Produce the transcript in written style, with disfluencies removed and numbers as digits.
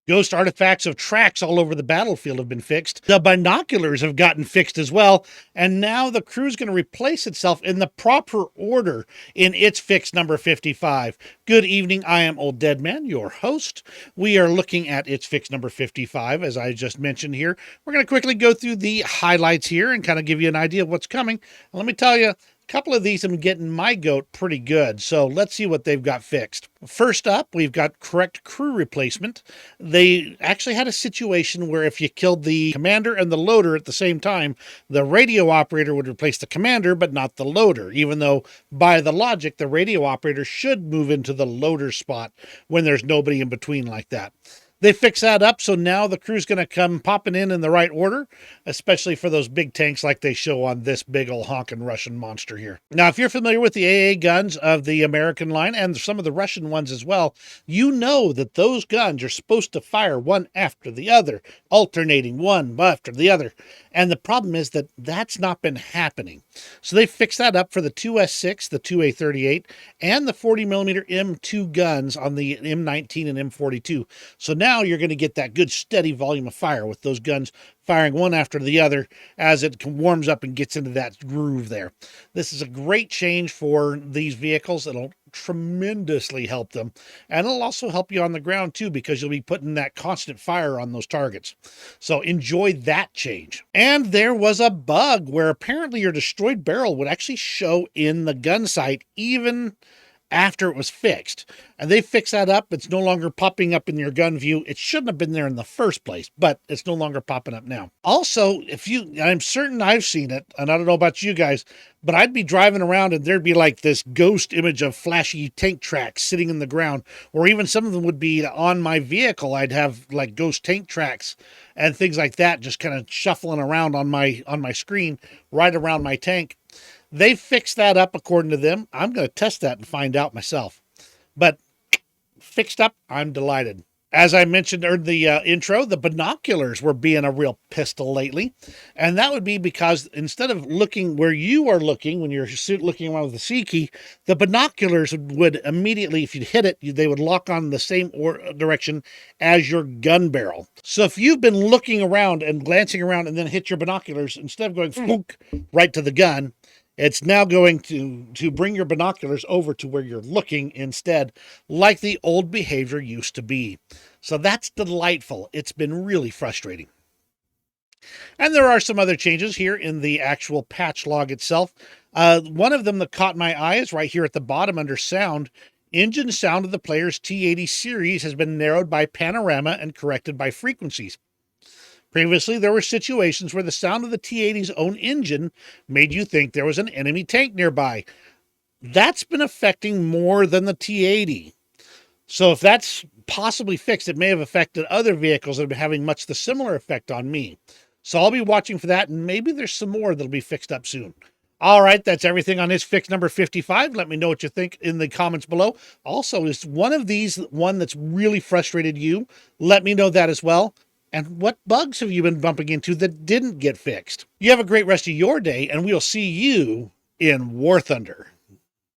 Ghost artifacts of tracks all over the battlefield have been fixed. The binoculars have gotten fixed as well. And now the crew's going to replace itself in the proper order in its fix number 55. Good evening. I am Old Dead Man, your host. We are looking at its fix number 55, as I just mentioned here. We're going to quickly go through the highlights here and kind of give you an idea of what's coming. And let me tell you, a couple of these have been getting my goat pretty good, so let's see what they've got fixed. First up, we've got correct crew replacement. They actually had a situation where if you killed the commander and the loader at the same time, the radio operator would replace the commander, but not the loader, even though by the logic, the radio operator should move into the loader spot when there's nobody in between like that. They fix that up, so now the crew's going to come popping in the right order, especially for those big tanks like they show on this big old honking Russian monster here. Now, if you're familiar with the AA guns of the American line and some of the Russian ones as well, you know that those guns are supposed to fire one after the other, alternating one after the other. And the problem is that that's not been happening. So they fixed that up for the 2S6, the 2A38, and the 40mm M2 guns on the M19 and M42. So now you're going to get that good steady volume of fire with those guns firing one after the other as it warms up and gets into that groove there. This is a great change for these vehicles. It'll tremendously help them. And it'll also help you on the ground too, because you'll be putting that constant fire on those targets. So enjoy that change. And there was a bug where apparently your destroyed barrel would actually show in the gun sight even after it was fixed. And they fixed that up. It's no longer popping up in your gun view. It shouldn't have been there in the first place, but it's no longer popping up now. Also, I'm certain I've seen it, and I don't know about you guys, but I'd be driving around and there'd be like this ghost image of flashy tank tracks sitting in the ground, or even some of them would be on my vehicle. I'd have like ghost tank tracks and things like that just kind of shuffling around on my screen right around my tank. They fixed that up according to them. I'm going to test that and find out myself. But fixed up, I'm delighted. As I mentioned in the intro, the binoculars were being a real pistol lately. And that would be because instead of looking where you are looking when you're looking around with the C key, the binoculars would immediately, if you hit it, they would lock on the same direction as your gun barrel. So if you've been looking around and glancing around and then hit your binoculars, instead of going flunk right to the gun, it's now going to bring your binoculars over to where you're looking instead, like the old behavior used to be. So that's delightful. It's been really frustrating. And there are some other changes here in the actual patch log itself. One of them that caught my eye is right here at the bottom under sound. Engine sound of the player's T80 series has been narrowed by panorama and corrected by frequencies. Previously, there were situations where the sound of the T-80's own engine made you think there was an enemy tank nearby. That's been affecting more than the T-80. So if that's possibly fixed, it may have affected other vehicles that have been having much the similar effect on me. So I'll be watching for that, and maybe there's some more that'll be fixed up soon. All right, that's everything on his fix number 55. Let me know what you think in the comments below. Also, is one of these one that's really frustrated you? Let me know that as well. And what bugs have you been bumping into that didn't get fixed? You have a great rest of your day, and we'll see you in War Thunder.